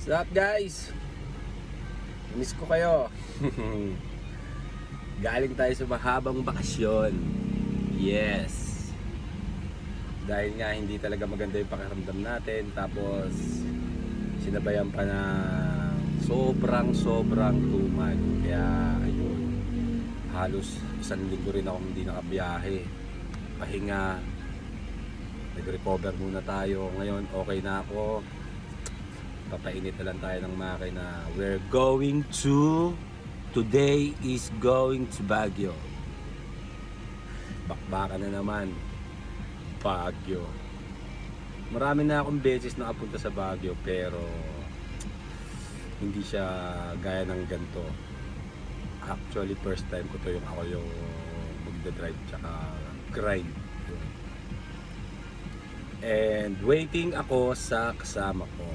What's up guys? Miss ko kayo. Galing tayo sa mahabang bakasyon. Yes. Dahil nga hindi talaga maganda yung pakiramdam natin. Tapos sinabayan pa na sobrang tumag. Kaya ayun, halos isang linggo rin ako hindi nakabiyahe. Pahinga. Nag-recover muna tayo. Ngayon okay na ako. Papainit na lang tayo ng makina. We're going to... Today is going to Baguio. Bakbakan na naman. Baguio. Marami na akong beses nakapunta sa Baguio pero hindi siya gaya ng ganito. Actually first time ko to yung ako yung magdadrive tsaka grind. And waiting ako sa kasama ko.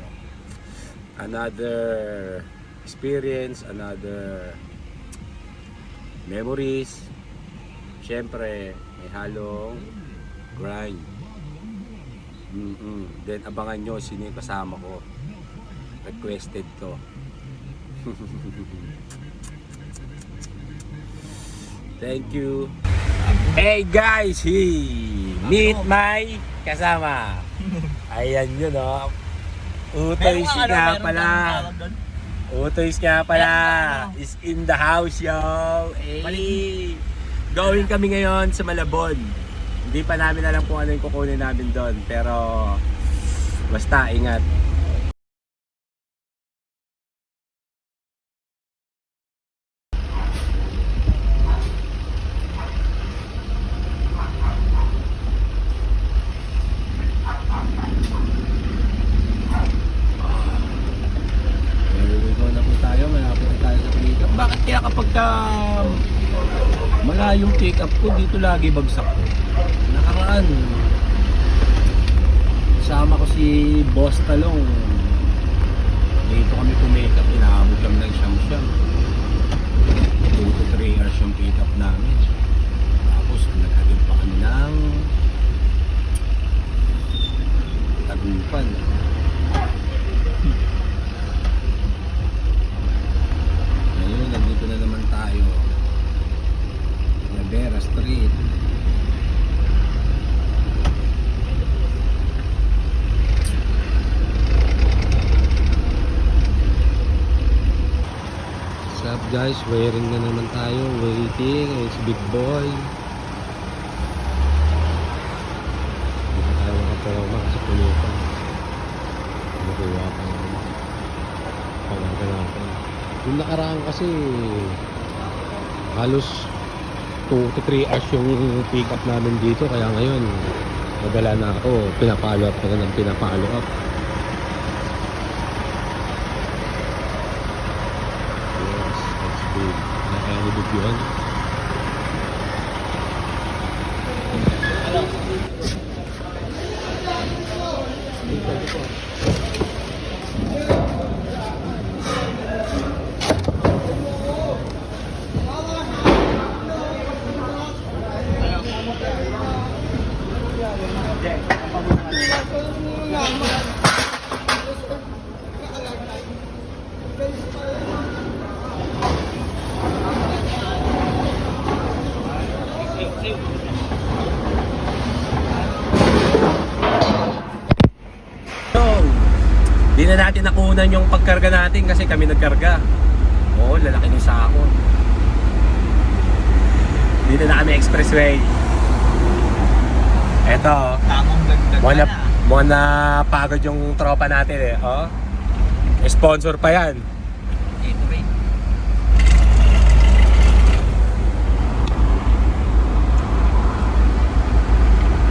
Another experience, another memories. Siyempre, may halong grind. Then abangan nyo sino yung kasama ko. Requested to. Thank you. Hey guys, meet my kasama. Ayan yun o. Utoys nga pala. Utoys nga pala. Is in the house, yo. Hey. Going kami ngayon sa Malabon. Hindi pa namin alam kung ano yung kukunin namin doon. Pero basta ingat. Bakit kaya kapag malayong pick up ko, dito lagi bagsak ko? Nakaraan, sama ko si Boss Talong. Dito kami pumick up, inaabot kami ng siyam-siyam. 2 to 3 hours yung pick up namin. Tapos nag-agad pa kami ng Tagupan. Ngayon, nandito na naman tayo. Lavera Street. What's up guys? Wearing na naman tayo. Waiting. It's Big Boy. Dito tayo nakaporma kasi pulitan. Nakuha pa naman. Pangalan natin. Yung nakaraan kasi halos 2 to 3 hours yung pick up namin dito. Kaya ngayon madala na ako. Pinapalo up na ng pinapalo up. Yes, that's big. Nakakabig yun. Di na natin nakunan yung pagkarga natin kasi kami nagkarga. Oo, lalaki ng sako. Dito na kami expressway. Eto, muna pagod yung tropa natin eh. Oh. Sponsor pa yan.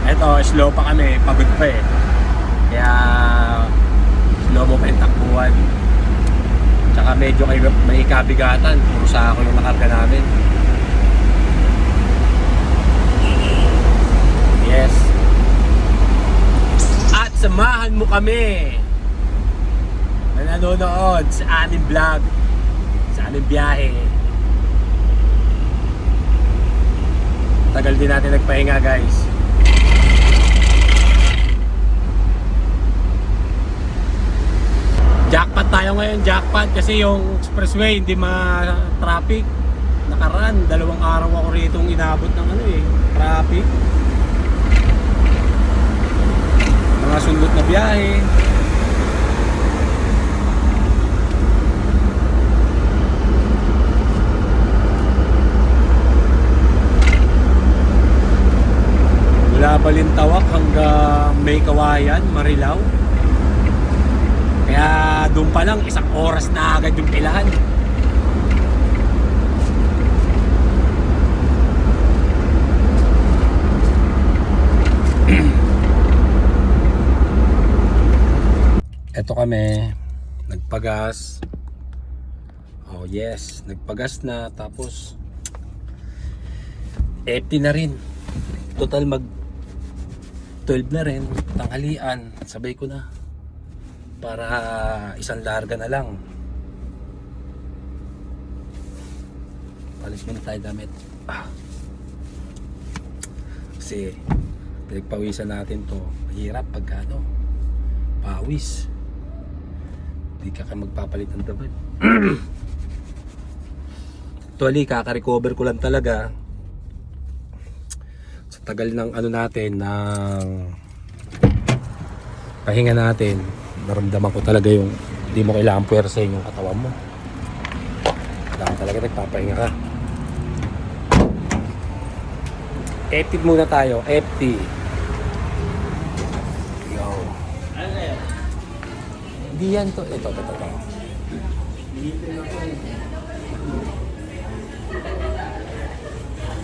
Eto, slow pa kami, pagod pa eh. Kaya slow mo pa yung takbuhan. Tsaka medyo may kabigatan. Puro sako yung nakarga namin. Yes. At samahan mo kami na nanonood sa aming vlog, sa aming biyahe. Tagal din natin nagpahinga guys. Jackpot tayo ngayon, jackpot. Kasi yung expressway hindi ma-traffic. Nakaraan, 2 araw ako rito inabot ng traffic. Mga sundot na biyahe. Mula Balintawak hanggang May Kawayan, Marilao. Kaya doon pa lang 1 oras na agad yung pilahan. Eto kami, nagpagas. Oh yes, nagpagas na. Tapos empty na rin. Total mag 12 na rin, tanghalian. Sabay ko na para isang larga na lang. Palis muna tayo damit. Kasi pinagpawisan natin to. Mahirap pagka pawis. Hindi ka magpapalit ng damit. Actually, kaka-recover ko lang talaga sa tagal ng natin, ng pahinga natin. Naramdaman ko talaga yung hindi mo kailangan puwersahin yung katawan mo. Kailangan talaga nagpapahinga ka. FT muna tayo. FT. Hindi yan to. Ito.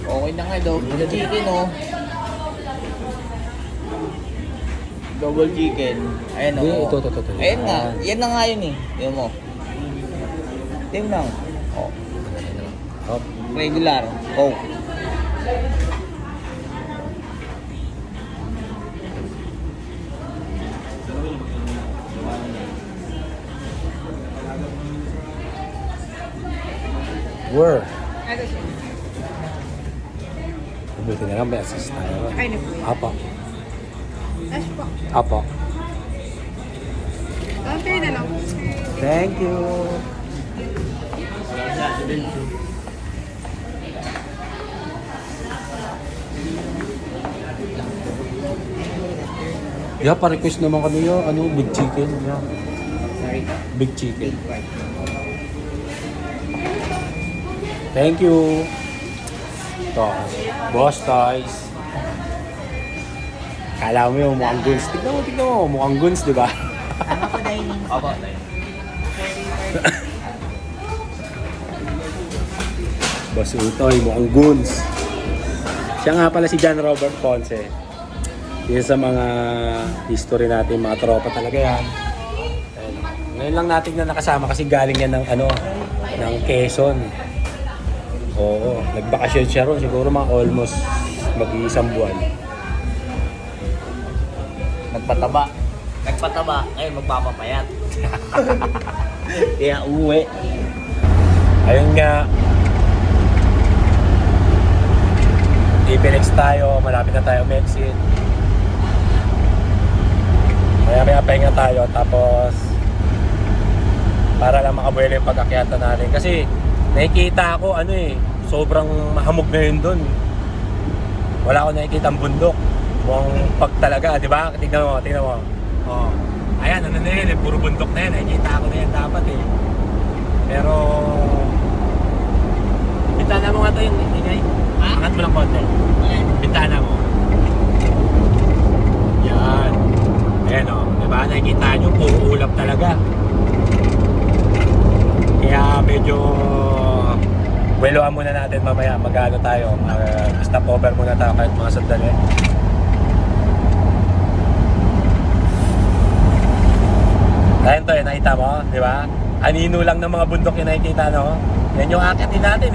Okay na nga daw. Chicken Double chicken. Ayan Hindi, ito. Ayan nga. Yan na nga yun Yan mo. Tingnan. Oh. Regular. Coke. Where? Buti na lang may assist tayo. Ay, na po yun. Apo. Ash po. Apo. Okay na lang. Thank you. Yeah, pa-request naman kami yung big chicken. Yeah. Sorry. Big chicken. Thank you. Ito, Boss Toys. Kala mo yung mukhang guns. Tignan mo, mukhang guns, di ba? Tama ko dining. Opo. Boss Utoy, mukhang guns. Siya nga pala si John Robert Ponce. Yan sa mga history natin, mga tropa talaga yan. And ngayon lang natin na nakasama kasi galing yan ng ng Quezon. Oo, nagbakasyon siya ron, siguro mga almost mag-iisang buwan. Nagpataba, ngayon magpapapayat. Kaya uwi. Ayun nga, Ipinex tayo, malapit na tayo exit. Maya pahinga tayo, tapos para lang makabuelo yung pag-akyatan natin. Kasi nakikita ako sobrang mahamog na yun dun. Wala akong nakikita ang bundok. Mukhang pag talaga, di ba? Tingnan mo. Oh. Ayan, na yun, puro bundok na yan. Nakikita ako na yan dapat Pero bintana mo nga ito yung ingay. Angat mo lang konti. Bintana mo. Yan. Ayan di ba? Nakikita nyo, puro ulap talaga. Kaya medyo buweloan muna natin mamaya. Mag-ano tayo. Stop over muna tayo kahit mga sandali. Ayan to nakita mo, di ba? Anino lang ng mga bundok yung nakikita, Yan yung akitin natin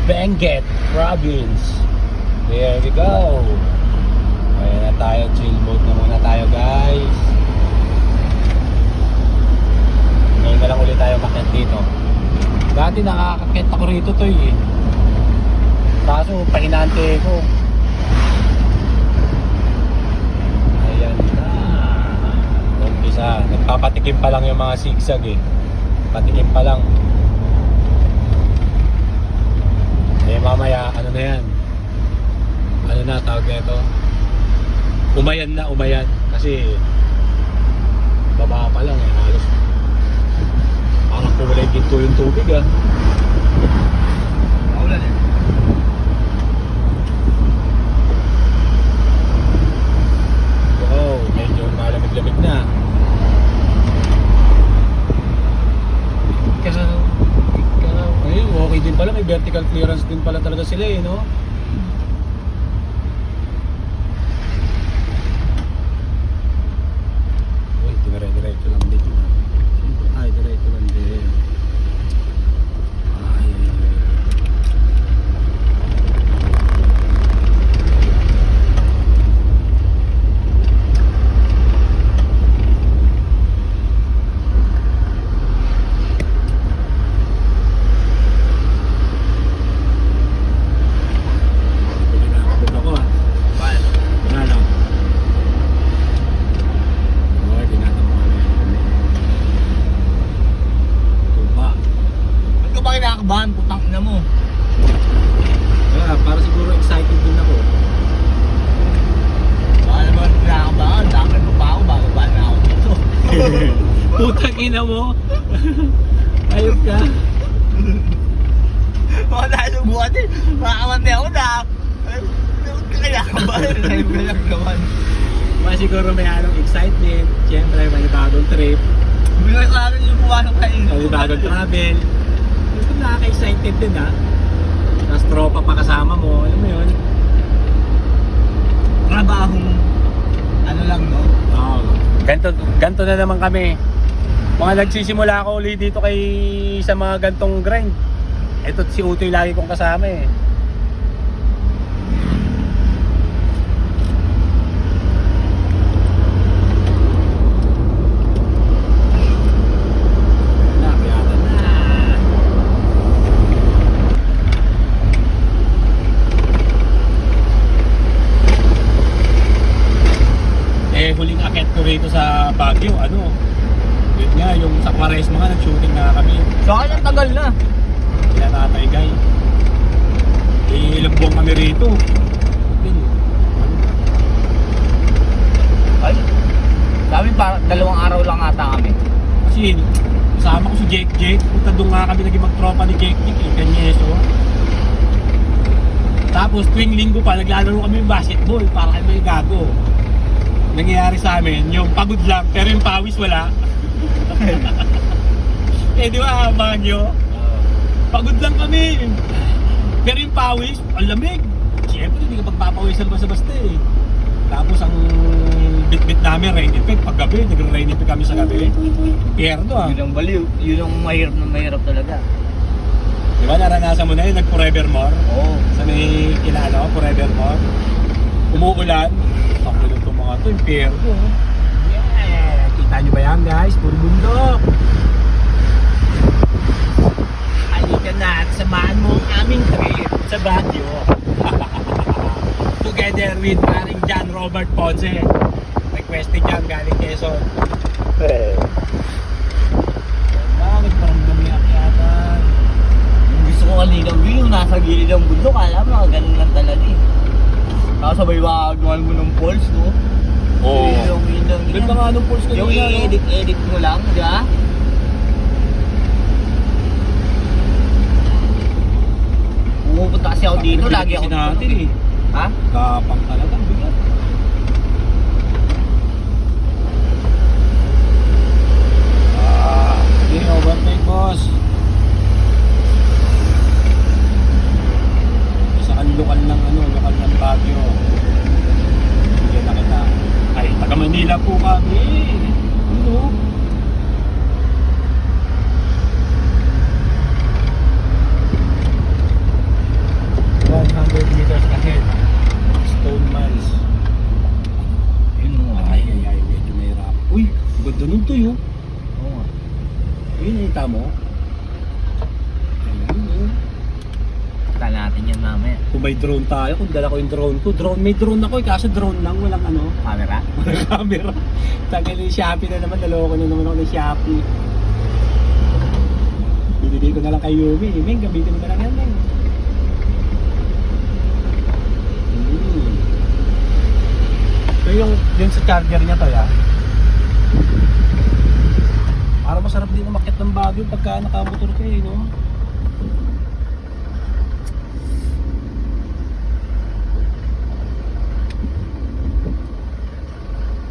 Benguet Province. There we go. Ayan na tayo, chill mode na muna tayo guys. Ngayon na lang ulit tayo makit dito. Dati nakakakit ako rito to eh. Kaso pahinante ko. Ayan na. Umpisa. Nagpapatikim pa lang yung mga zigzag eh. Patikim pa lang. Eh mamaya ano na yan? Ano na tawag nito? Umayan na, umayan. Kasi baba pa lang eh. Halos parang kulay ginto yung tubig ah. Maulan eh. Wow, medyo malamig-lamig na. Ikaw. Ayun, okay din pala. May vertical clearance din pala talaga sila eh, no? Uy, dire-diretso lang dito. Siyempre tayo, diretso lang din. Ay. Pwede na kapag ako ah. Paano? Wala lang. Oo, tinatamad na yun. Tupa. Ba't ka ba kinakabahan? Putang ina mo. Kaya, para siguro excited din ako. Baka naman kinakabahan. Dami mo pa ako. Bababa na ako dito. Putang ina mo. Ayop ka. Baka dahil subukan eh. Makakamante ako na. Ba't ka kinakabahan? Dahil ko lang naman. Mas siguro may anong excitement. Siyempre, may bagong trip. Bigla sa akin yung pumasok kayo. May bagong travel. Ito nakaka-excited din ha. Tapos tropa pa kasama mo. Alam mo yun? Trabahong ano lang no? Oo. Ganto na naman kami. Mga nagsisimula ako ulit dito kay sa mga gantong grind. Ito si Utoy lagi kong kasama eh. Nakiyatan na. Eh huling akit ko rito sa Baguio, ano? Yun nga, yung sa Quaresma nga, nag-shooting na kami. Sa akin ang tagal na. Kila Tatay Guy. Eh, ilang buwan kami rito. Yun. Ay, sabi para 2 araw lang ata kami. Kasi, kasama ko si Jake. Punta doon nga kami naging magtropa ni Jake eh, Kanyeso. Tapos, tuwing linggo pa, naglalaro kami ng basketball para kami gago. Nangyayari sa amin, yung pagod lang, pero yung pawis wala. Eh, di ba, Baguio? Pagod lang kami. Pero yung pawis, ang lamig. Siyempre, hindi ka pagpapawisan basta-basta eh. Tapos ang bit-bit namin, rain effect. Pag gabi, nagre-rain effect kami sa gabi. Pierdo ah. Yun ang baliw. Yun ang mahirap na mahirap talaga. Di ba, naranasan mo na yun, nag-forevermore? Oo. Sa may kilala ko, forevermore. Umuulan. Ako lang itong mga to, yung pierdo. Yeah! Kita nyo ba yan guys? Puro bundok. Halika na at samahan mo ang aming trip sa Baguio. Together with paring John Robert Ponce. Requested yan galing Quezon. Bakit parang dami akyatan? Yung gusto ko kanina yung nasa gilid ng bundok. Alam mo, ganun lang talaga eh. Nakasabay wagawan mo ng pulse, no? Oo. Yung Ganda nga nung pulse ko yung i-edit mo lang, di ba? Pumupunta kasi ako dito, lagi ako natin eh. Ha? Kapang talaga, bigat. Hindi, overtake boss. Isang lokal ng lokal ng Baguio. Bigyan na kita. Ay, taga Manila po kami. Ano? may drone tayo. Kung dala ko yung drone ko. May drone ako eh. Kaso drone lang. Walang ano. Camera. Walang camera. Tangin yung Shopee na naman. Naloko na naman ako ng Shopee. Binigay ko na lang kay Yumi. Ming, gamitin mo na lang yan, Ming. So yung sa charger niya to, ya. Para masarap din umakyat ng Baguio pagka nakamotor ka eh, no?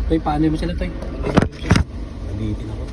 Tay, paano mo sila, Tay? Nalitin ako.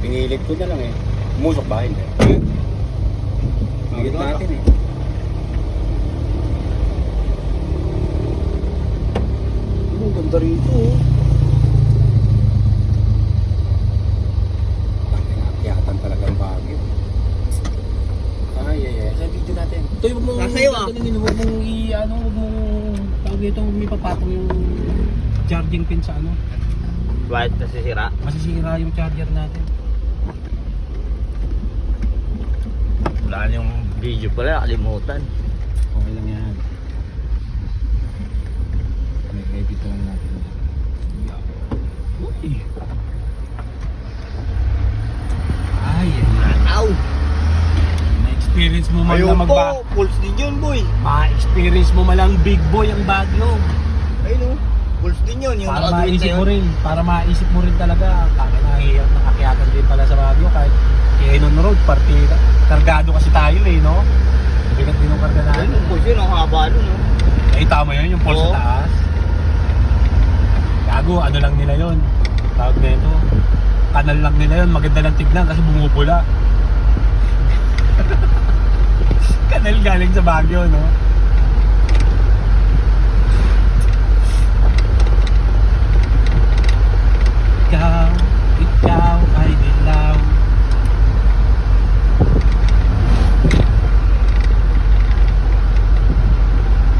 Pinilit ko na lang eh. Musok ba hindi? Pinilit natin eh. Ang ganda rito oh. Nakakiyatan talaga ang Baguio. Ay. Sa video natin. Ito yung huwag mong... Nasayo ah. Huwag mong huwag mong... Tawag dito, may papatong yung charging pin sa ano. Bakit nasisira? Masisira yung charger natin. Wala na yung video pala, kalimutan. Okay lang yan. May edit lang natin. Uy! Ay, Aw! ma-experience mo man Ayaw na po, pulse din yun boy. Ma-experience mo man lang big boy ang Baguio. Ayun o, pulse din yun. Yung Para nakagawin maisip sa'yo. mo rin. Para maisip mo rin talaga. Kaya nahihirap ng akyatan din pala sa Baguio. Kahit Quezon Road, partida. Kargado kasi tayo eh, no? Bigat din yung karga natin. Ayun, yung pulse yun, ang haba nun no? Nakita mo yun, yung pulse Oo. sa taas. Gago, ano lang nila yun. Tawag na ito. Kanal lang nila yun, maganda lang tignan kasi bumubula. Kanal galing sa Baguio, no? Ikaw ay dilaw.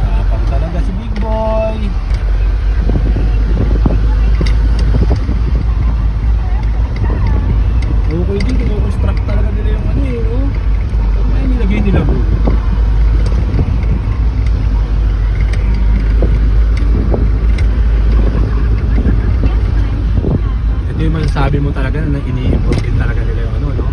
Tapang talaga si Big Boy. Okay din, kino-construct talaga nila yung ano eh, oh. Ay, nilagay nila bro. Ito yung masasabi mo talaga na ini-improve din talaga nila yung ano, no?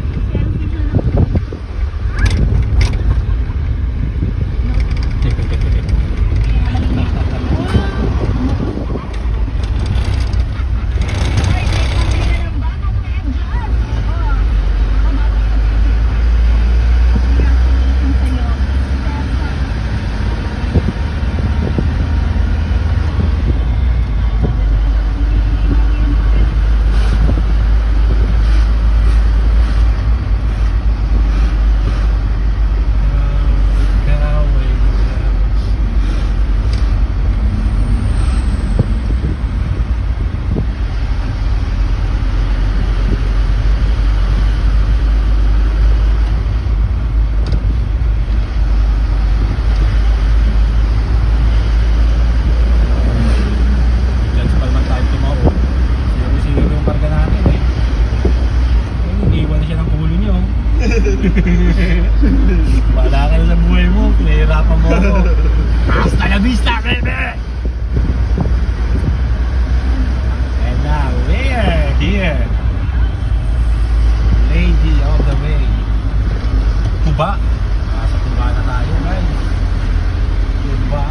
Diyan sa Palman tayo tumao. Sino yung karga natin eh. Ay, iniwan na siya ng ulo niyo. Wala ka na sa buhay mo, pinahirapan mo ako. Hasta la vista, baby! And now, we're here. Lady of the way. Tuba. Nasa Tuba na tayo, guys. Tuba.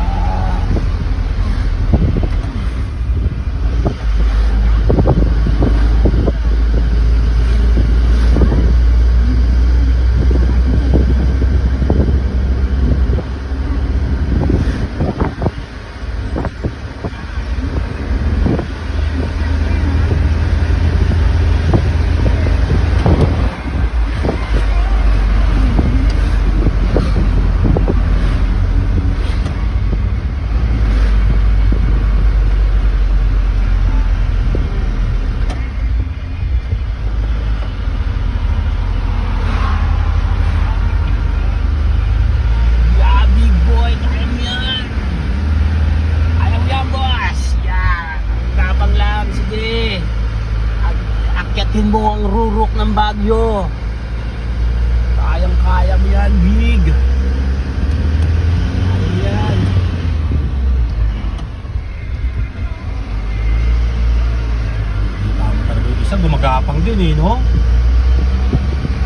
Baguio. Kayang-kaya mo yan, big. Ayan. Tama talaga yung isa, gumagapang din eh, no?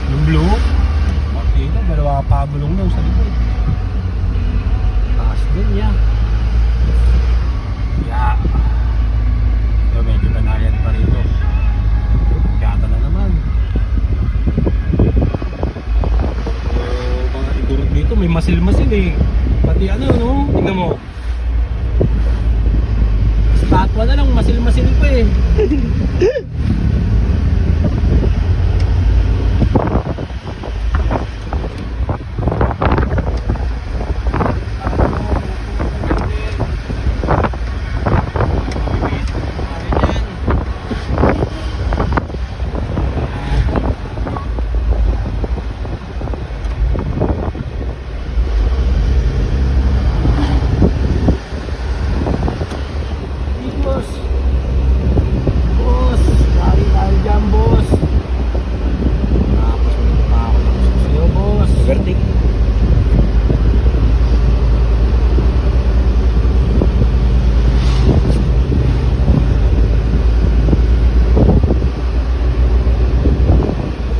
Yung blue. Makita, dalawa pa bulong na sa likod. Taas din niya. Yeah. So, medyo banayan pa rito. Gata na naman. So, mga igurot dito, may masil-masil eh. Pati ano, no? Tingnan mo. Statwa na lang, masil-masil pa eh. Boss, boss, lagi tayo dyan, boss. Tapos may pa ako ng gusto sa'yo, boss. Vertic.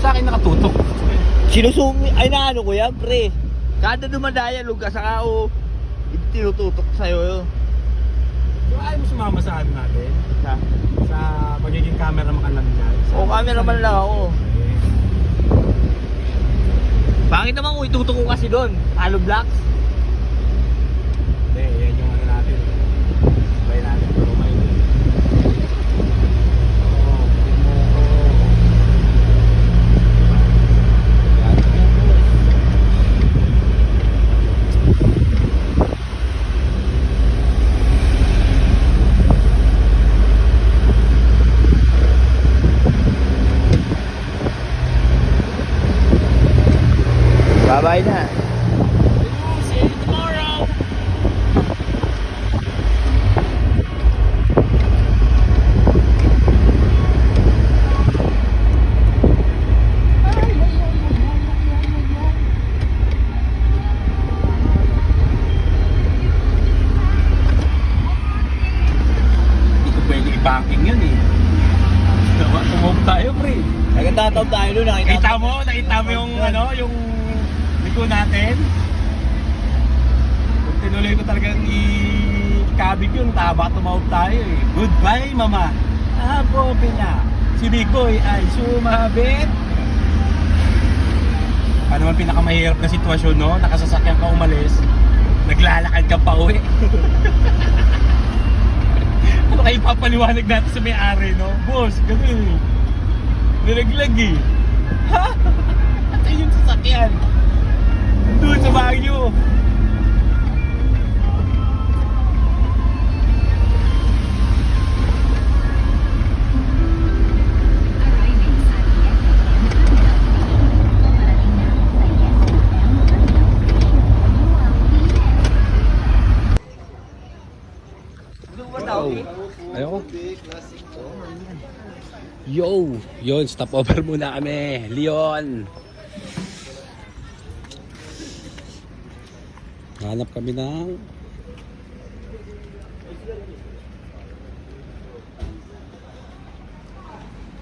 Sa akin nakatutok. Sinusumi, ay na ano ko yan, pre. Kada dumadaya, lugar sa kao, tinututok sa'yo yun. So, ayaw mo sumama sa ano natin? Ha? Sa magiging camera makalang dyan? O, cameraman lang ako. Pangit naman kung itutok ko kasi doon. Hollow blocks. Hindi, yan yung ano natin. Sabay natin pero may Bye-bye na. see you tomorrow! Hindi ko pwede i-banking yun eh. Tumog tayo, pre. Nagtatawag tayo doon. Nakita mo yung ano, yung liko natin. Kung tinuloy ko talagang i-kabig yun, taba tumawag tayo eh. Goodbye, mama. Bobe na. Si Bigoy ay sumabit. Ano naman pinakamahirap na sitwasyon, no? Nakasasakyan ka umalis, naglalakad ka pa uwi. Ano kayo papaliwanag natin sa may-ari, no? Boss, ganun eh. Nilaglag eh. Ha? At ayun sasakyan. Doon sa Baguio. Ayoko. Yo! Yun, stop over muna kami. Leon! Hanap kami ng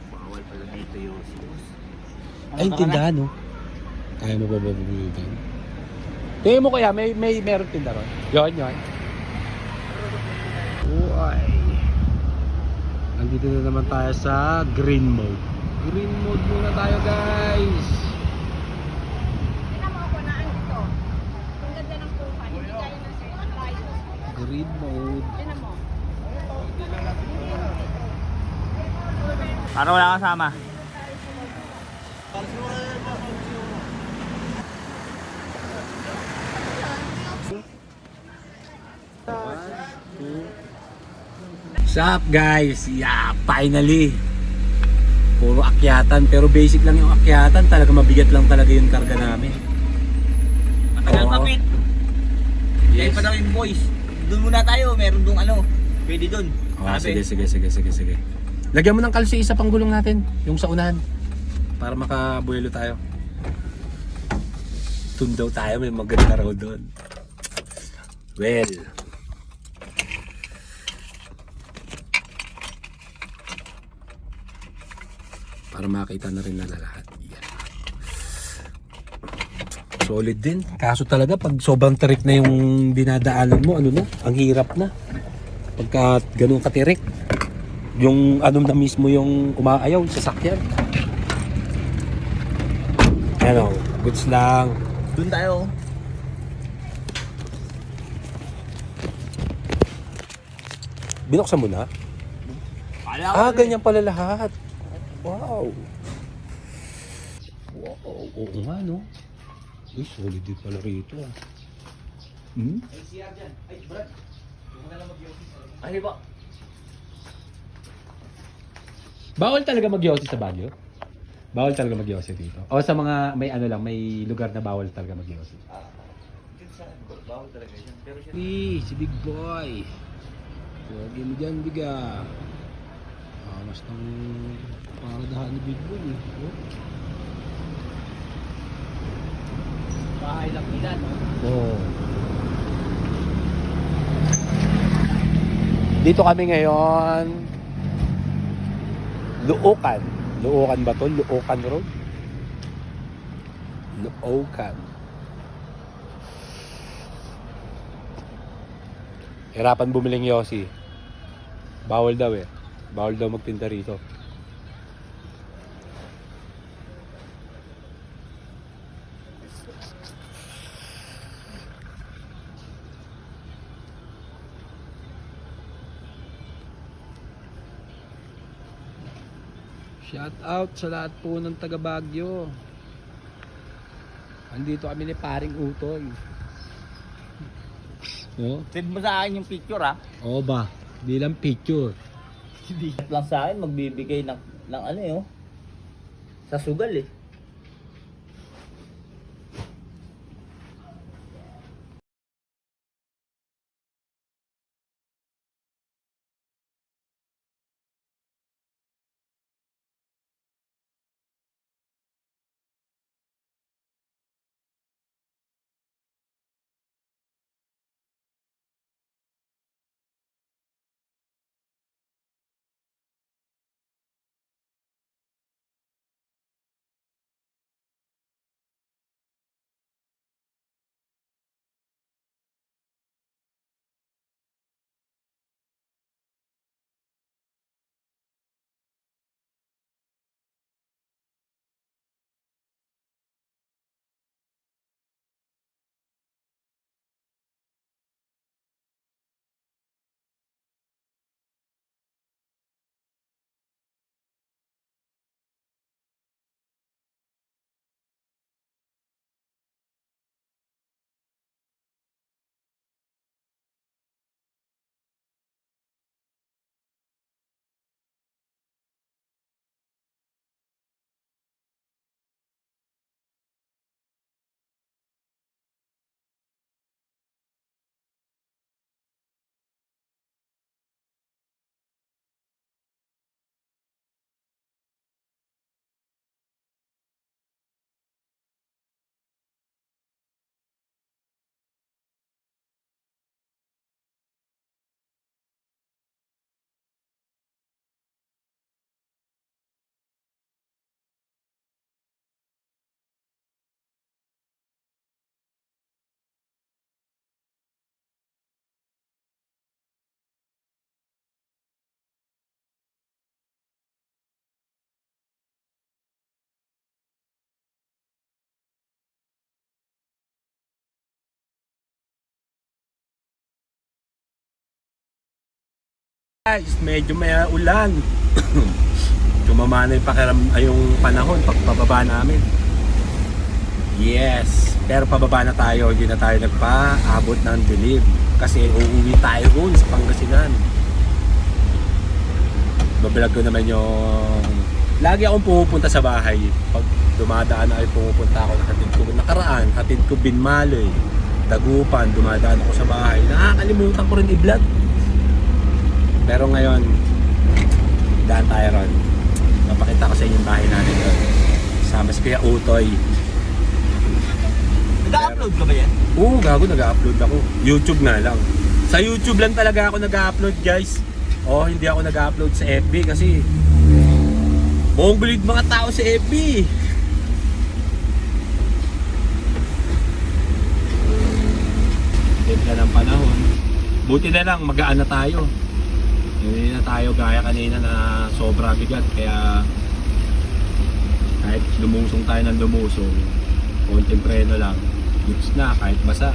Bawal pala dito yung ay, tindahan, no? Kaya mo ba bumilitan? Tingin mo kaya, meron tinda ron? Yun. Uy. Nandito na naman tayo sa green mode. Green mode muna tayo, guys. Tingnan mo ako na ito. Ang ganda ng pupa. Hindi kaya ng certain light. Green mode. Tingnan mo. Para wala kasama. Sup guys? Yeah, finally. Puro akyatan, pero basic lang yung akyatan. Talaga mabigat lang talaga yung karga namin. Matagal Oo. mapit. Yes. Yes. Pa daw yung boys. Doon muna tayo, meron doon ano. Pwede doon. Oh, sige. Lagyan mo ng kalsi isa pang gulong natin, yung sa unahan. para makabuelo tayo. Doon daw tayo, may maganda raw doon. Well, para makita na rin na lahat. Yan. Solid din. Kaso talaga pag sobrang tirik na yung dinadaanan mo, ano na, ang hirap na. Pagka ganun katirik, yung ano na mismo yung umaayaw sa sakyan. Ano, goods lang. Doon tayo. Binuksan mo na? Ah, ganyan pala lahat. Wow. Wow, oo nga no. Uy, solid din pala rito ah. Hmm? Ay, ba? Bawal talaga mag-yosi sa Baguio? Bawal talaga mag-yosi dito? O sa mga may ano lang, may lugar na bawal talaga mag-yosi? Bawal talaga yan. Pero siya... Si Big Boy. Lagi mo dyan, biga. Mas ng paradahan ni Big Boy eh. Oh. Bahay lang nila, no? Oo. Dito kami ngayon. Luokan. Luokan ba to? Luokan Road? Luokan. Hirapan bumiling yosi. Bawal daw eh. Bawal daw magtinda rito. Shout out sa lahat po ng taga Baguio. Andito kami ni Paring Utoy. No? Send mo sa akin yung picture, ha? Oo ba? Bilang picture. Hindi lang sa akin, magbibigay ng ano eh, oh. Sa sugal eh. Guys, medyo may ulan. Tumama na yung panahon pagpababa namin. Yes, pero pababa na tayo, hindi na tayo nagpaabot ng dilim kasi uuwi tayo roon sa Pangasinan. Bablog ko naman yung lagi akong pumupunta sa bahay. Pag dumadaan ay pumupunta ako, nakaraan, hatid ko Binmaloy, Dagupan, dumadaan ako sa bahay. Nakakalimutan ko rin i-vlog. Pero ngayon, daan tayo ron. Papakita ko sa inyo yung bahay natin ron. Kasama si Kuya Utoy. Nag-upload ka ba yan? Oo, gago, nag-upload ako. YouTube nga lang. Sa YouTube lang talaga ako nag-upload, guys. Hindi ako nag-upload sa FB kasi mongolid mga tao sa FB. Ganda ng panahon. Buti na lang, magaan na tayo. Hindi na tayo gaya kanina na sobra bigat. Kaya kahit lumusong tayo ng lumusong, konting preno lang, goods na, kahit basa.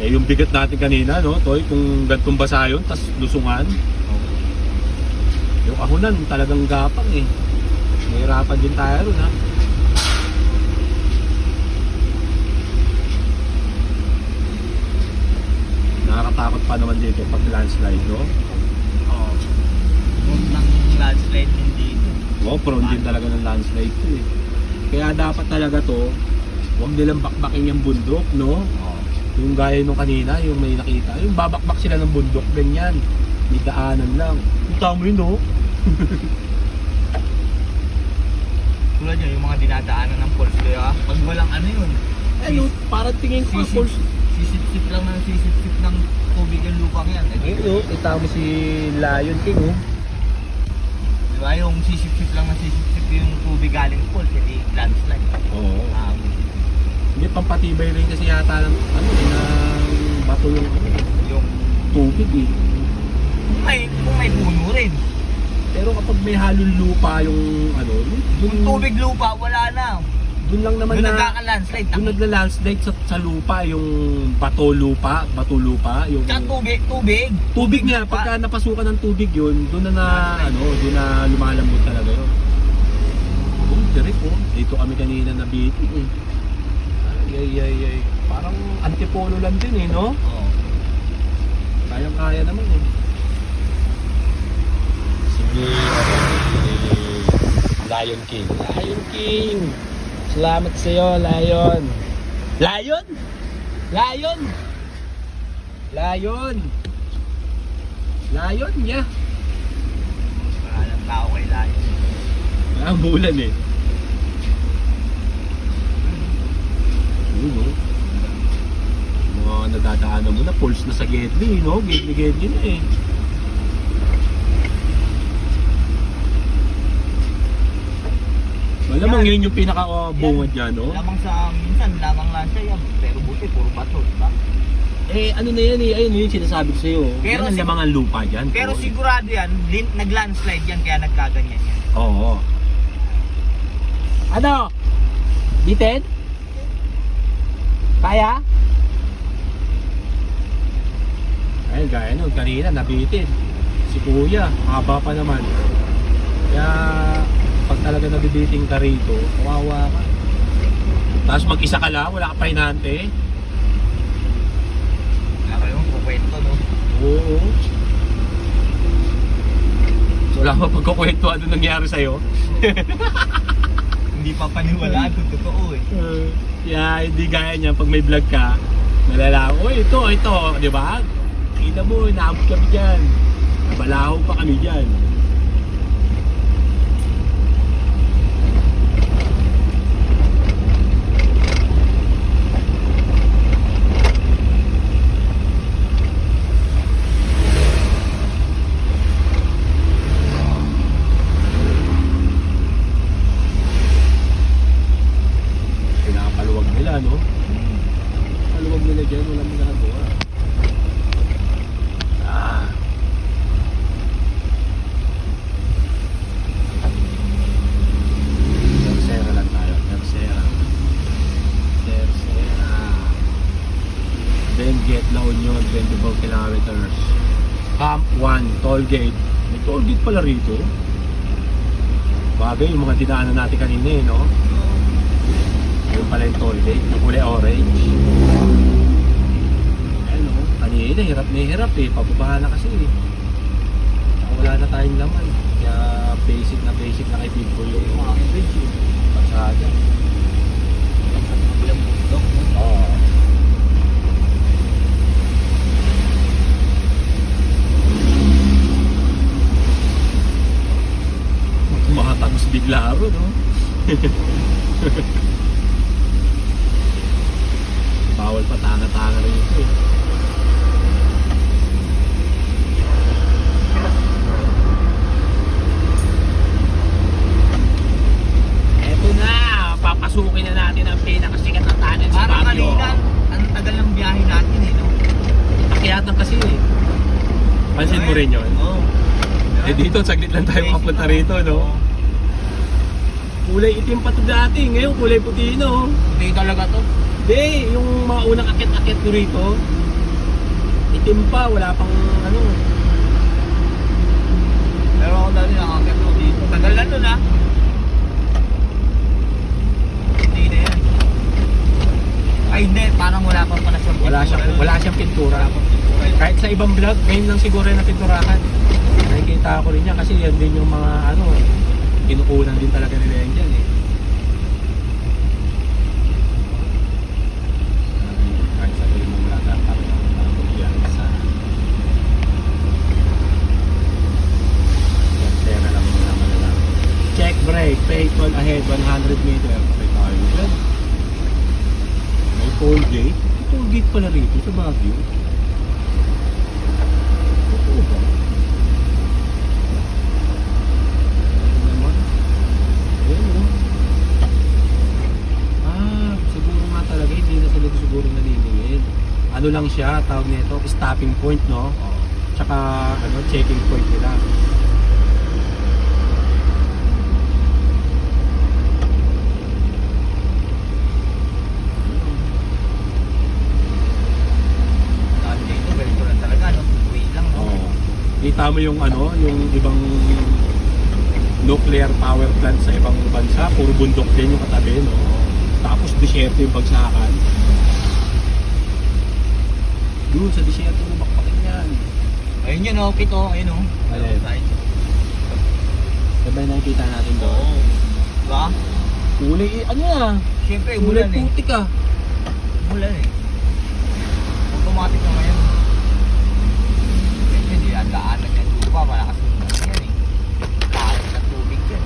Yung bigat natin kanina, no, Toy, kung gantong basa yun, tas lusungan. Yung ahonan, talagang gapang eh. Mahirapan din tayo ron, ha. Nakakatakot pa naman dito pag landslide, no? Oo. Kung nang landslide din dito. Prone din talaga ng landslide to eh. Kaya dapat talaga to, huwag nilang bakbakin yung bundok, no? Oo. Yung gaya nung kanina, yung may nakita, yung babakbak sila ng bundok, ganyan. May daanan lang. Punta mo yun, no? Tulad nyo, yung mga dinadaanan ng falls kaya pag walang ano yun. Parang tingin ko, falls. Sisip-sip lang ng sisip-sip ng tubig yung lupang yan. Ayun, kita mo si Lion King, oh. Diba yung sisip-sip lang ng sisip-sip yung tubig galing falls, hindi landslide. Oo. Hindi, pampatibay rin kasi yata ng, ng bato yung tubig, eh. Kung may puno rin. Pero kapag may halong lupa yung, Yung tubig lupa, wala na. Doon lang naman Doon na nagkaka-landslide. doon nagla-landslide sa lupa, yung bato lupa, yung Tsaka tubig. tubig nga, pagka napasukan ng tubig yun, doon na doon na lumalambot talaga yun. Direk po, dito kami kanina nabitin eh. Ay. Parang antipolo lang din eh, no? Oo. Kayang-kaya naman eh. Sige, Lion King. Salamat sa iyo, Lion. Lion? Niya. Walang tao kay Lion. Ang bulan eh. No? Mga nadadaanan mo na, pulse na sa Gedli, no? Gedli na eh. Malamang yun yung pinaka-bungad niya, no? Minsan lamang lang siya yan. Pero buti, puro bato, diba? Ano na yan eh, ayun yung sinasabi ko sa'yo. Pero yan ang lamangan lupa dyan. Pero Tol. sigurado yan, nag-landslide yan kaya nagkaganyan yan. Oo. Bitin? Kaya? Ayun, gaya nun, kanina nabitin. Si Kuya, haba pa naman. Kaya, pag talaga nabibiting ka rito, kawawa ka. Tapos mag-isa ka lang, wala ka pa hinante. Wala kayong kukwento, no? Oo. So, wala pa pagkukwento ano nangyari sa'yo. Hindi pa paniwalaan kung totoo eh. Kaya hindi gaya niya pag may vlog ka, nalalaman, ito, di ba? Kita mo, naabot kami dyan. Nabalaho pa kami dyan. Pinapaluwag nila, no? Paluwag nila dyan, walang ginagawa. Tercera lang tayo. Tercera. Then get La Union, 24 kilometers. Camp 1, toll gate. May toll gate pala rito. Bagay yung mga dinaanan natin kanina eh, no? Yung pala yung toll gate, yung kulay orange. Ayan, no? Kanina, hirap na hirap eh. Pababa na kasi eh. Wala na tayong laman. Kaya basic na kay people yung mga bridge eh. Pasada. Bilang bundok, no? Oo. Makatagos bigla ro, no? Bawal pa tanga-tanga rin ito eh. Eto na, papasukin na natin ang pinakasikat na tunnel sa Parang Baguio. kanina, ang tagal ng biyahe natin eh, no? Akyatan kasi eh. Pansin mo rin yun? Oo. Eh dito, saglit lang tayo makapunta rito, no? Kulay itim pa to dati, ngayon kulay puti, no? Hindi talaga to. Hindi, yung mga unang akit-akit ko rito, itim pa, wala pang ano. Pero ako dati nakakit ko dito. Tagal na nun, ha? Hindi na yan. Ay, hindi. Parang wala pa pala siyang Wala siyang pintura. Kahit sa ibang vlog, ngayon lang siguro na pinturahan. Nakikita ko rin yan kasi yan din yung mga ano, kinukunan din talaga nila yan dyan eh. Kahit sa rin mong laga, parang yan sa yan, pera lang muna malala. Check brake, faithful ahead 100 meter. Okay tayo dyan. May toll gate. May toll gate pala rito sa Baguio. Totoo ba? Ano naman? Ayan o. Siguro nga talaga hindi na sila siguro naniningin. Ano lang siya, tawag nito, stopping point, no? Tsaka ano, checking point nila. Dati dito, ganito lang talaga, no? Wait lang, no? Oo. Kita mo yung ano, yung ibang nuclear power plant sa ibang bansa, puro bundok din yung katabi, no? Tapos disyerto yung bagsakan. Doon sa disyerto mo bakbakin yan. Ayun yun, oh, Kito. Ayun, oh. Alin? Sabay nakikita natin doon. Oo. Diba? Kulay, ano yan? Siyempre, Kulay ulan eh. putik ah. Ulan eh. Automatic naman yan. Kasi di ang daanan yan lupa, malakas yung ulan yan eh. Lakas ng tubig yan.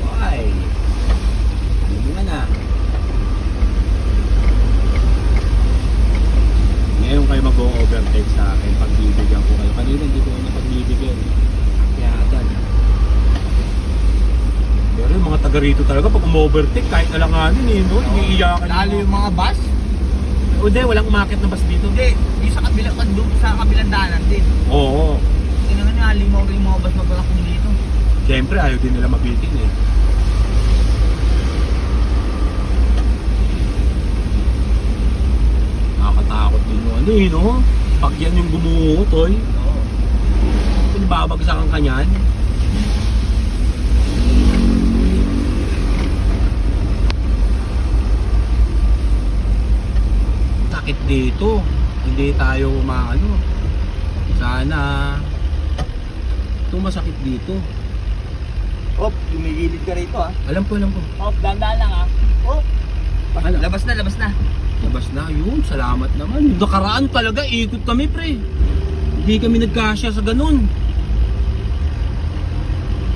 Why? Ano mo nga na? Ngayon kayo mag-overtake sa akin. Pagbibigyan ko kayo. Kanina hindi ko na pagbibigyan. Akyatan. Pero yung mga taga rito talaga pag umovertake kahit alanganin eh, no? Iniiyakan Lalo yung mga bus. O di, walang umakit na bus dito. Hindi, di sa kabilang sa kabilang daanan din. Oo. Kasi naman nga, limaw rin yung mga bus magkakakong dito. Siyempre ayaw din nila mabitin eh. Nakakatakot din yung ano eh, no? Pag yan yung gumuutoy, Oo. kung babagsakan ka niyan. Sakit dito. Hindi tayo maano. Sana ito masakit dito. Hop, lumigilid ka rito, ha? Alam ko. Hop, dandaan lang, ha? Hop. Ano? Labas na, labas na. Labas na, yun, salamat naman. Yung nakaraan talaga, ikot kami pre. Hindi kami nagkasya sa ganun.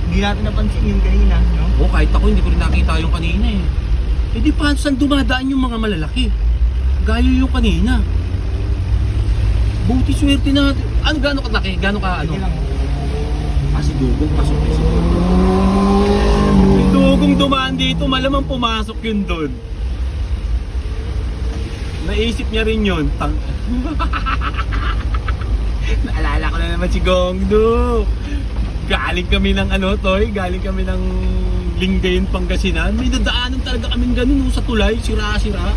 Hindi natin napansin yung kanina, no? O kahit ako, hindi ko rin nakita yung kanina eh. E di paano saan dumadaan yung mga malalaki? Gaya yung kanina. Buti swerte natin. Ano, gano'n kalaki? Gano'n ka ano? Sige lang. Si Dugong, pasok yun si Dugong. Si Dugong dumaan dito, malamang pumasok yun doon. Naisip niya rin yun. Naalala ko na naman si Gongdo. Galing kami ng ano, Toy? Galing kami ng Lingayen, Pangasinan. May dadaanan talaga kami ganun sa tulay, sira-sira.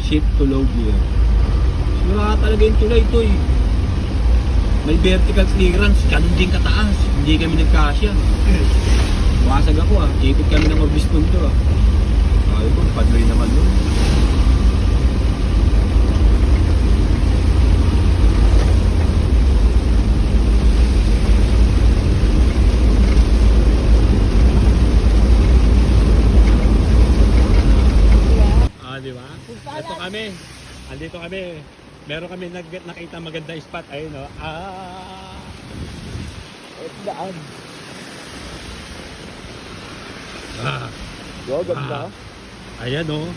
Shit to low gear. Sira talaga yung tulay, Toy. May vertical clearance, ganun din kataas. Hindi kami nagkasya. Wasag ako ah. Ikot kami ng Obiston to ah. Ay ko, padloy naman doon. Di ba? Ito kami. Andito kami. Meron kami nakita maganda spot. Ayun o. Ito daan. Ah, Ganda. ayan o.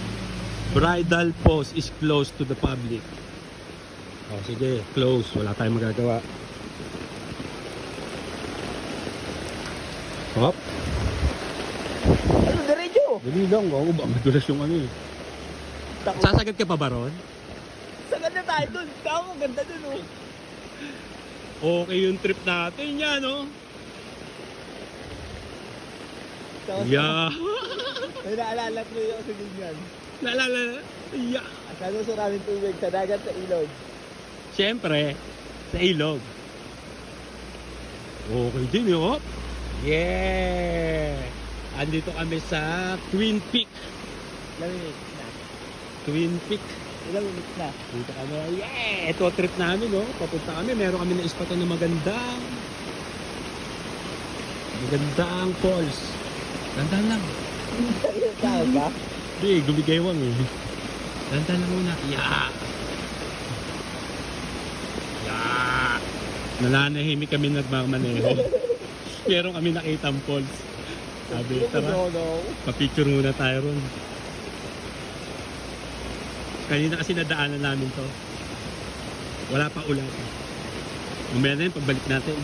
Bridal post is closed to the public. O sige, close. Wala tayong magagawa. Hop. Ano, diretso? Dali lang. Oo, ba? Madulas yung ano eh. Sasagad ka pa ba ron? Sagad na tayo dun. Tama, ganda dun oh. Okay yung trip natin yan, no? Tapos, Yeah. may naalala ko yung sa ganyan. Naalala. Yeah. Saan sa maraming tubig? Sa dagat, sa ilog. Siyempre, sa ilog. Okay din, oh. Yeah! Andito kami sa Twin Peak. Ilang minutes na? Twin Peak. Ilang minutes na? Dito kami. Yeah! Ito trip namin, no? Papunta kami. Meron kami na ispatan na magandang falls. Dandan lang. Ilang tao ba? Hindi, gumigaywang eh. Dandan lang muna. Yeah! Yeah! Nananahimik kami nagmamaneho. Meron kami nakitang falls. Sabi, tara, papicture muna tayo ron. Kanina kasi nadaanan namin to. Wala pa ulan. Mamaya na yun, pagbalik natin.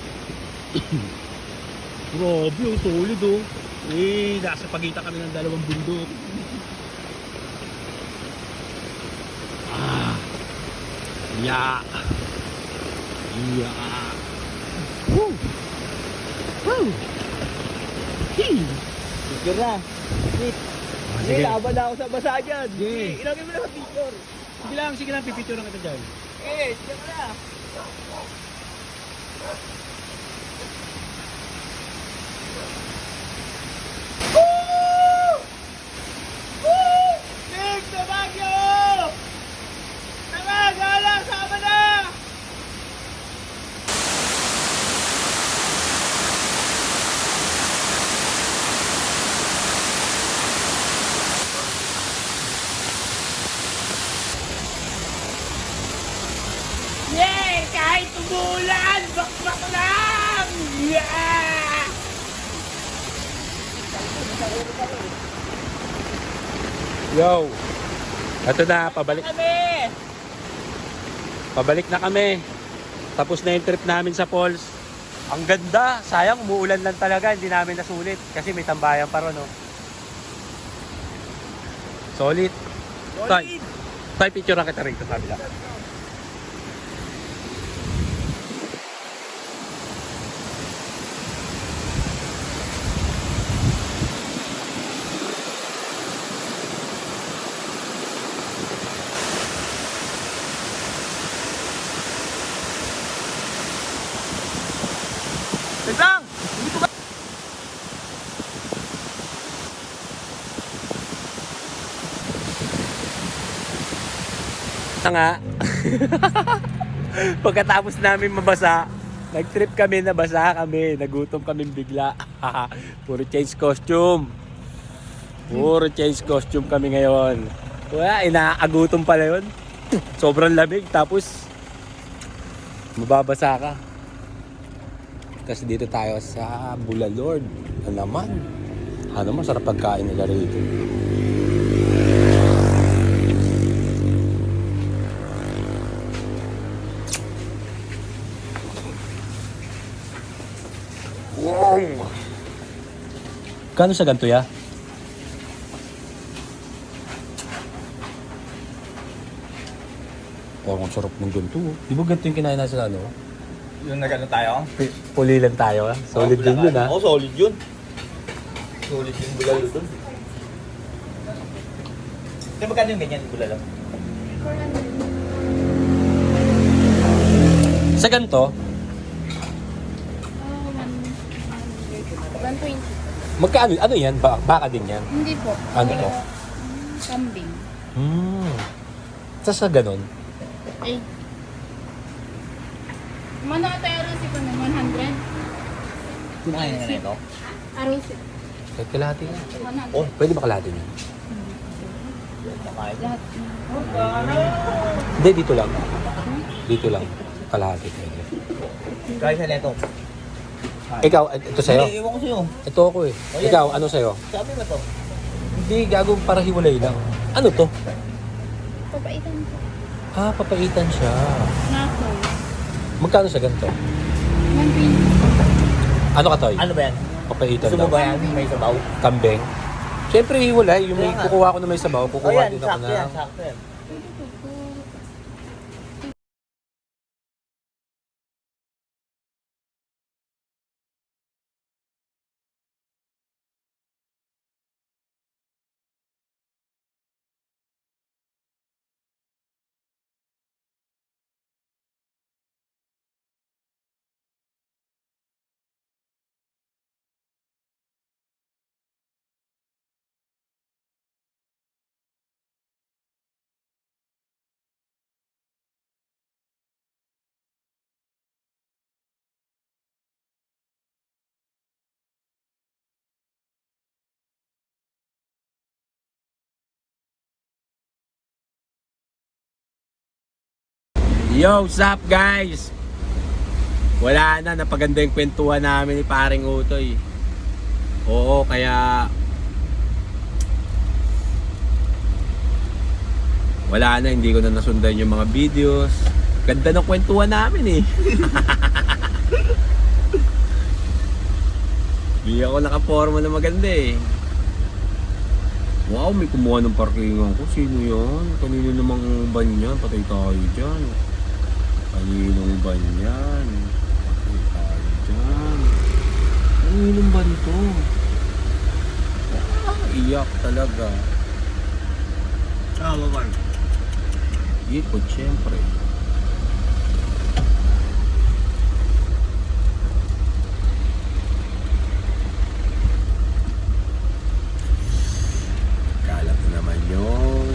Grabe, ang solid oh. Eh, nasa pagitan kami ng dalawang bundok. Yeah. Yeah. Woo. Woo. Hey. Picture na. Wait. Sige. Laban na ako sa basa dyan. Sige. Ilagay mo na sa picture. Sige lang, pipicture lang kita dyan. Sige na. Big sa Baguio! Tara, gala, sama na! Yay! Kahit umulan, bakbak lang! Yeah! Yo. Ito na, pabalik. Kami! Pabalik na kami. Tapos na yung trip namin sa falls. Ang ganda. Sayang, umuulan lang talaga. Hindi namin nasulit. Kasi may tambayan pa ron, no? Solid. Tay, picture lang kita rito, sabi lang. Lang! Nga. Pagkatapos namin mabasa, nag-trip kami, nabasa kami, nagutom kami bigla. Puro change costume. Puro change costume kami ngayon. Wala, inaagutom pala yun. Sobrang lamig, tapos mababasa ka. Tapos dito tayo sa Bulalord. Ano naman? Ano masarap pagkain nila rito. Wow! Kano sa ganito ya? Parang ang sarap ng ganito. Di ba ganito yung kinain natin sa ano? Yung nag-ano tayo? Puli lang tayo ha? Solid din yun ha? Oo, solid yun. Solid yung bulalo dun. Di ba magkano yung ganyan bulalo? Sa ganito, 120. magkaano? Ano yan? Baka din yan? Hindi po. Ano to? Kambing. Sa ganun? Ay. Mano tayo arosi ko ng 100? Kumain nga na ito? Arosi. Kahit kalahati yan. 100. Oh. Pwede ba kalahati yan? Kumain. Lahat. Hindi, dito lang. Dito lang. Kalahati kayo. Guys, neto. Ikaw, ito sa'yo. Hindi, iwan ko sa'yo. Ito ako eh. Ikaw, ano sa'yo? Sabi mo to. Hindi, gago para hiwalay lang. Ano to? Papaitan ko. Ah, papaitan siya. Nako. Magkano sa ganito? 120. Ano ka, Toy? Ano ba yan? Papaitan Gusto mo daw. ba yan? May sabaw? Kambing. Siyempre, hiwalay. Yung may Kaya nga. kukuha ko na may sabaw, Oh kukuha yan, din ako sakto na... yan, sakto yan. Yo, what's up guys? Wala na, napaganda yung kwentuhan namin ni paring Utoy. Oo, kaya wala na, hindi ko na nasundan yung mga videos. Ganda ng kwentuhan namin eh. Hindi ako nakaporma na maganda eh. Wow, may kumuha ng parkingan ko. Sino yan? Kanino namang ban yan? Patay tayo dyan. Kaninong ban yan? Patay tayo dyan. Kaninong ban to? Ah, iyak talaga. Ah, babay. Ikot, syempre. Kalat na naman yung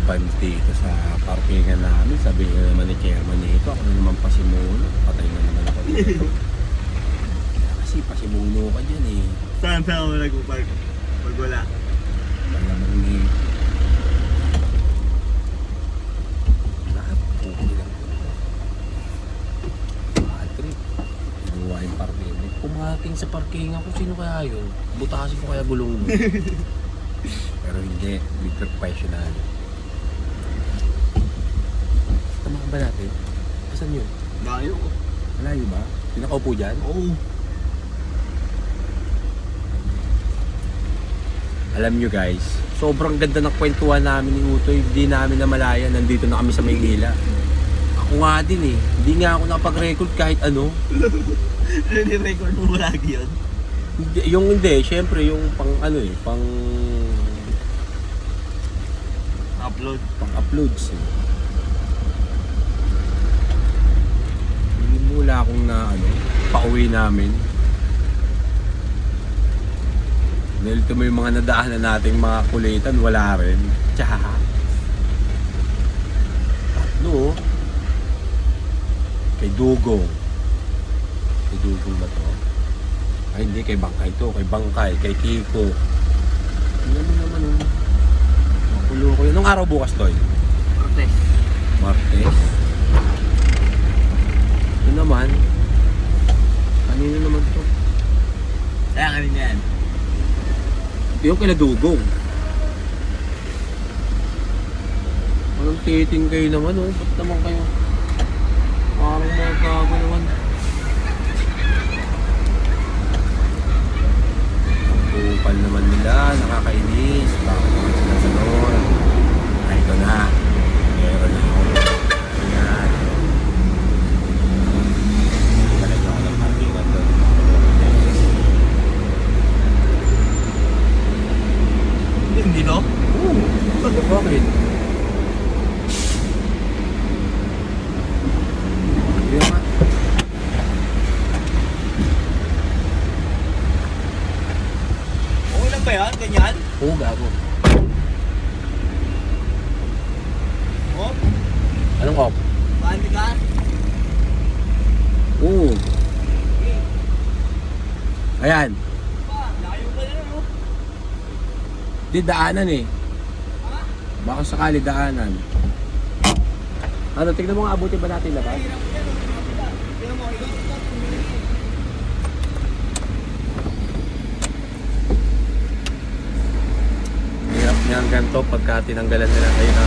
ban dito sa parkingan namin. Sabi nga naman ni chairman nito, ako na naman pasimuno. Patay na naman ako dito. Kasi pasimuno ka dyan eh. Saan ako nag-upark? Pag wala. Malamang ni lahat okay lang. Bad trip. Inuwa yung parking. Pumating sa parking ako. Sino kaya yun? Butasin ko kaya gulong mo. Pero hindi. Be professional. Tamahan ba natin? Saan yun? Layo ko. Malayo ba? Pinakaupo dyan? Oo. Alam nyo guys, sobrang ganda ng kwentuhan namin ni Utoy. Hindi namin namalayan, nandito na kami sa Maynila. Ako nga din eh. Hindi nga ako nakapag-record kahit ano. Record mo lagi yun? Yung hindi, syempre yung pang ano eh, pang Upload. uploads eh. Hindi mula akong na ano, pauwi namin. Dahil ito may mga nadaanan nating mga kulitan, wala rin. Tsaha. Tatlo. Kay Dugong. Kay Dugong ba to? Ay hindi, kay Bangkay to. Kay Bangkay, kay Kiko. Ano naman yun? Makulo ko yun. Anong araw bukas to? Protest. Martes. Ito naman. Kanino naman to? Kaya kanina yan. Yung kila Dugong. Anong titing kayo naman oh? Ba't naman kayo? Parang mga gago naman. Ang kupal naman nila, nakakainis. Bakit naman sila ganon? Ay, ito na. Meron na ako. Ayan. Talaga ako ng parkingan doon. Hindi no? Oo. Bakit? Hindi nga. Okay lang ba yan? Ganyan? Oo, gago. Oh? Anong off? Paano ka? Oo. Ayan. Pa, layo ka na no? Di daanan eh. Baka sakali daanan. Ano, tignan mo nga abutin ba natin labas? Hirap niyan ganito pagka tinanggalan nila ngayon na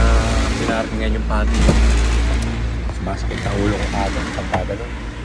pinarkingan yung patio. Masakit ang ulo ko agad pagka gano'n.